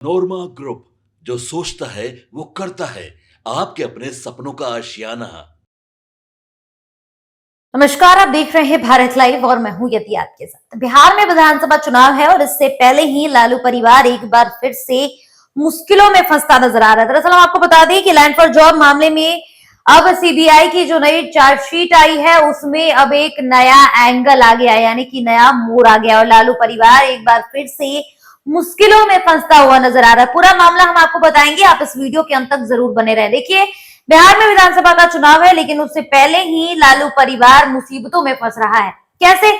नोरमा group, जो सोचता है वो करता है। आपके अपने सपनों का आशियाना। नमस्कार, आप देख रहे हैं भारत लाइव और मैं हूं यति आपके साथ। बिहार में विधानसभा चुनाव है और इससे पहले ही लालू परिवार एक बार फिर से मुश्किलों में फंसता नजर आ रहा है। दरअसल हम आपको बता दें कि लैंड फॉर जॉब मामले में अब सीबीआई की जो नई चार्जशीट आई है उसमें अब एक नया एंगल आ गया, यानी कि नया मोड़ आ गया और लालू परिवार एक बार फिर से मुश्किलों में फंसता हुआ नजर आ रहा है। पूरा मामला हम आपको बताएंगे, आप इस वीडियो के अंत तक जरूर बने रहे। देखिए, बिहार में विधानसभा का चुनाव है, लेकिन उससे पहले ही लालू परिवार मुसीबतों में फंस रहा है। कैसे,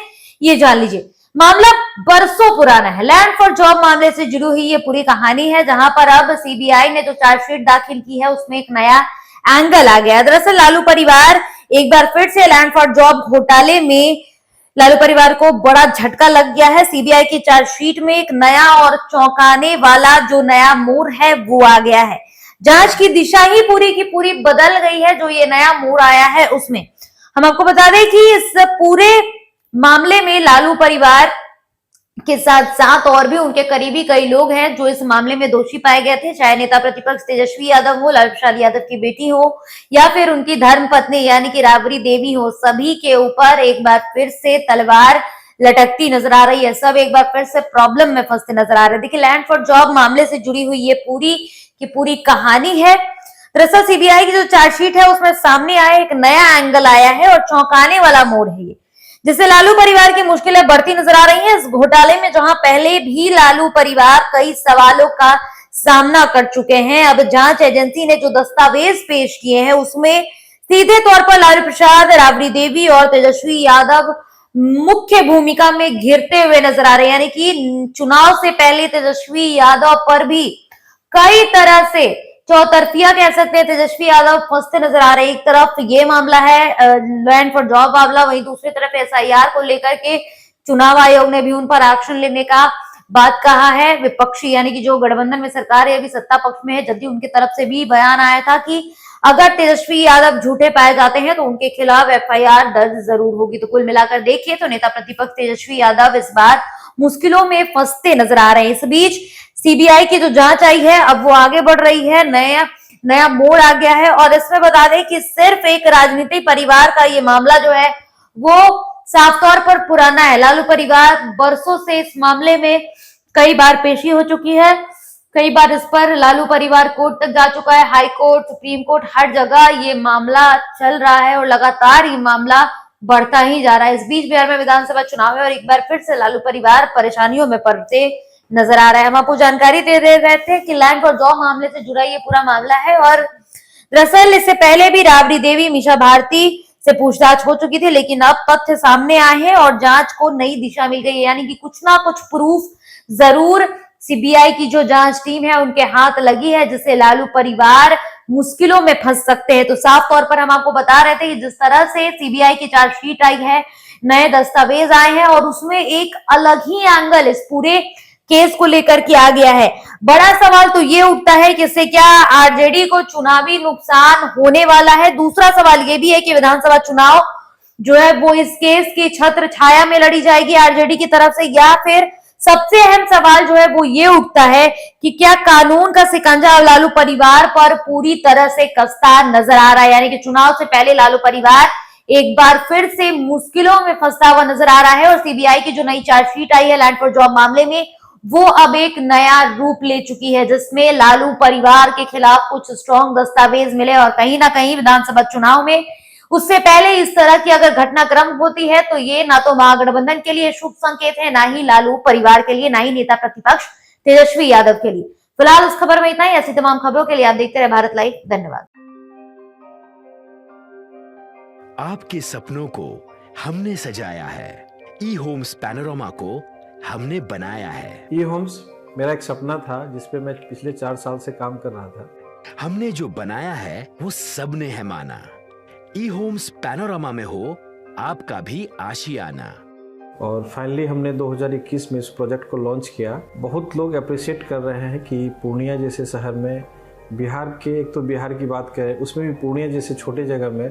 ये जान लीजिए। मामला बरसों पुराना है। लैंड फॉर जॉब मामले से जुड़ी हुई ये पूरी कहानी है, जहां पर अब सीबीआई ने जो चार्जशीट दाखिल की है उसमें एक नया एंगल आ गया है। दरअसल लालू परिवार एक बार फिर से लैंड फॉर जॉब घोटाले में लालू परिवार को बड़ा झटका लग गया है। सीबीआई की चार्जशीट में एक नया और चौंकाने वाला जो नया मोड़ है वो आ गया है। जांच की दिशा ही पूरी की पूरी बदल गई है। जो ये नया मोड़ आया है उसमें हम आपको बता दें कि इस पूरे मामले में लालू परिवार के साथ साथ और भी उनके करीबी कई लोग हैं जो इस मामले में दोषी पाए गए थे, चाहे नेता प्रतिपक्ष तेजस्वी यादव हो, लालू प्रसाद यादव की बेटी हो या फिर उनकी धर्म पत्नी यानी कि राबड़ी देवी हो। सभी के ऊपर एक बार फिर से तलवार लटकती नजर आ रही है। सब एक बार फिर से प्रॉब्लम में फंसते नजर आ रहे हैं। देखिए, लैंड फॉर जॉब मामले से जुड़ी हुई ये पूरी की पूरी कहानी है। दरअसल सीबीआई की जो चार्जशीट है उसमें सामने आया एक नया एंगल आया है और चौंकाने वाला मोड़ है ये, जिससे लालू परिवार की मुश्किलें बढ़ती नजर आ रही हैं। इस घोटाले में जहां पहले भी लालू परिवार कई सवालों का सामना कर चुके हैं, अब जांच एजेंसी ने जो दस्तावेज पेश किए हैं उसमें सीधे तौर पर लालू प्रसाद, राबड़ी देवी और तेजस्वी यादव मुख्य भूमिका में घिरते हुए नजर आ रहे हैं। यानी कि चुनाव से पहले तेजस्वी यादव पर भी कई तरह से चौतरफिया कह सकते हैं तेजस्वी यादव फंसते नजर आ रहे हैं। एक तरफ ये मामला है लैंड फॉर जॉब मामला, वहीं दूसरी तरफ एसआईआर को लेकर के चुनाव आयोग ने भी उन पर एक्शन लेने का बात कहा है। विपक्षी यानी कि जो गठबंधन में सरकार है, अभी सत्ता पक्ष में है, जदयू, उनकी तरफ से भी बयान आया था कि अगर तेजस्वी यादव झूठे पाए जाते हैं तो उनके खिलाफ एफआईआर दर्ज जरूर होगी। तो कुल मिलाकर देखिए तो नेता प्रतिपक्ष तेजस्वी यादव इस बार मुश्किलों में फंसते नजर आ रहे हैं। इस बीच सीबीआई की जो जांच आई है अब वो आगे बढ़ रही है, नया नया मोड़ आ गया है। और इसमें बता दें कि सिर्फ एक राजनीतिक परिवार का ये मामला जो है वो साफ तौर पर पुराना है। लालू परिवार बरसों से इस मामले में कई बार पेशी हो चुकी है, कई बार इस पर लालू परिवार कोर्ट तक जा चुका है, हाई कोर्ट, सुप्रीम कोर्ट, हर जगह ये मामला चल रहा है और लगातार ये मामला बढ़ता ही जा रहा है। इस बीच बिहार में विधानसभा चुनाव है और एक बार फिर से लालू परिवार परेशानियों में पड़ते नजर आ रहा है। हम आपको जानकारी दे रहे थे कि लैंड फॉर जॉब मामले से जुड़ा ये पूरा मामला है और दरअसल इससे पहले भी राबड़ी देवी, मीसा भारती से पूछताछ हो चुकी थी, लेकिन अब तथ्य सामने आए हैं और जांच को नई दिशा मिल गई है। यानी कि कुछ ना कुछ प्रूफ जरूर सीबीआई की जो जांच टीम है उनके हाथ लगी है, जिससे लालू परिवार मुश्किलों में फंस सकते हैं। तो साफ तौर पर हम आपको बता रहे थे कि जिस तरह से सीबीआई की चार्जशीट आई है, नए दस्तावेज आए हैं और उसमें एक अलग ही एंगल इस पूरे केस को लेकर के आ गया है। बड़ा सवाल तो ये उठता है कि इससे क्या आरजेडी को चुनावी नुकसान होने वाला है। दूसरा सवाल ये भी है कि विधानसभा चुनाव जो है वो इस केस की छत्र छाया में लड़ी जाएगी आरजेडी की तरफ से, या फिर सबसे अहम सवाल जो है वो ये उठता है कि क्या कानून का शिकंजा लालू परिवार पर पूरी तरह से कसता नजर आ रहा है। यानी कि चुनाव से पहले लालू परिवार एक बार फिर से मुश्किलों में फंसता हुआ नजर आ रहा है और सीबीआई की जो नई चार्जशीट आई है लैंड फॉर जॉब मामले में वो अब एक नया रूप ले चुकी है, जिसमें लालू परिवार के खिलाफ कुछ स्ट्रॉन्ग दस्तावेज मिले और कहीं ना कहीं विधानसभा चुनाव में उससे पहले इस तरह की अगर घटनाक्रम होती है तो ये ना तो महागठबंधन के लिए शुभ संकेत है, ना ही लालू परिवार के लिए, ना ही नेता प्रतिपक्ष तेजस्वी यादव के लिए। फिलहाल इस खबर में इतना ही। ऐसी तमाम खबरों के लिए आप देखते रहे भारत लाइव। धन्यवाद। आपके सपनों को हमने सजाया है, ई होम्स पैनोरमा को हमने बनाया है। ई होम्स मेरा एक सपना था जिसपे मैं पिछले 4 साल से काम कर रहा था। हमने जो बनाया है वो सबने है माना। ई होम्स पैनोरमा में हो आपका भी आशियाना। और फाइनली हमने 2021 में इस प्रोजेक्ट को लॉन्च किया। बहुत लोग अप्रिशिएट कर रहे हैं कि पूर्णिया जैसे शहर में, बिहार के, एक तो बिहार की बात करें उसमें भी पूर्णिया जैसे छोटे जगह में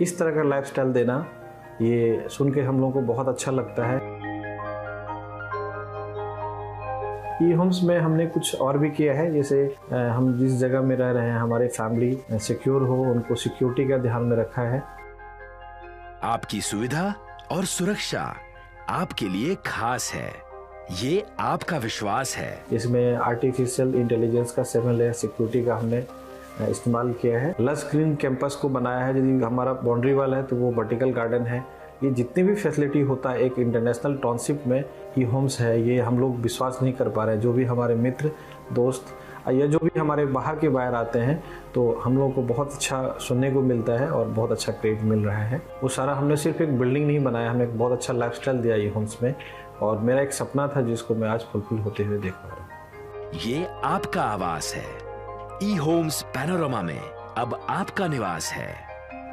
इस तरह का लाइफस्टाइल देना, ये सुन के हम लोगों को बहुत अच्छा लगता है। ई होम्स में हमने कुछ और भी किया है, जैसे हम जिस जगह में रह रहे हैं हमारे फैमिली सिक्योर हो, उनको सिक्योरिटी का ध्यान में रखा है। आपकी सुविधा और सुरक्षा आपके लिए खास है, ये आपका विश्वास है। इसमें आर्टिफिशियल इंटेलिजेंस का 7 लेयर सिक्योरिटी का हमने इस्तेमाल किया है। लस ग्रीन कैंपस को बनाया है, यदि हमारा बाउंड्री वाल है तो वो वर्टिकल गार्डन है। ये जितनी भी फैसिलिटी होता है एक इंटरनेशनल टाउनशिप में ई होम्स है, ये हम लोग विश्वास नहीं कर पा रहे हैं। जो भी हमारे मित्र दोस्त या जो भी हमारे बाहर के बाहर आते हैं तो हम लोगों को बहुत अच्छा सुनने को मिलता है और बहुत अच्छा क्रेडिट मिल रहा है। वो सारा हमने सिर्फ एक बिल्डिंग नहीं बनाया, हमने एक बहुत अच्छा लाइफस्टाइल दिया ई होम्स में, और मेरा एक सपना था जिसको मैं आज फुलफिल होते हुए देख पा रहा हूँ। ये आपका आवास है। ई होम्स पैनोरामा में अब आपका निवास है।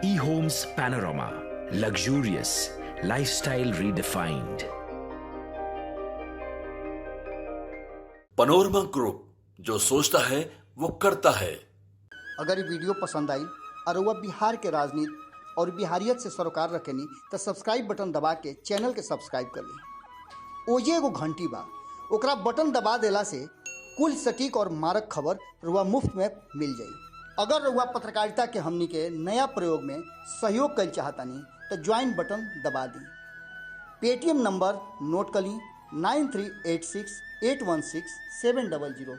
E Homes Panorama, luxurious lifestyle redefined. Panorama Group, जो सोचता है वो करता है। अगर ये वीडियो पसंद आई और वह बिहार के राजनीति और बिहारियत से सरोकार रखेनी तो सब्सक्राइब बटन दबा के चैनल के सब्सक्राइब कर ली। ओजे एगो घंटी बा, ओकरा बटन दबा देला से कुल सटीक और मारक खबर रुआ मुफ्त में मिल जाई। अगर रुआ पत्रकारिता के हमनी के नया प्रयोग में सहयोग कर चाहतानी तो ज्वाइन बटन दबा दी। पेटीएम नंबर नोट कर ली 9386816700।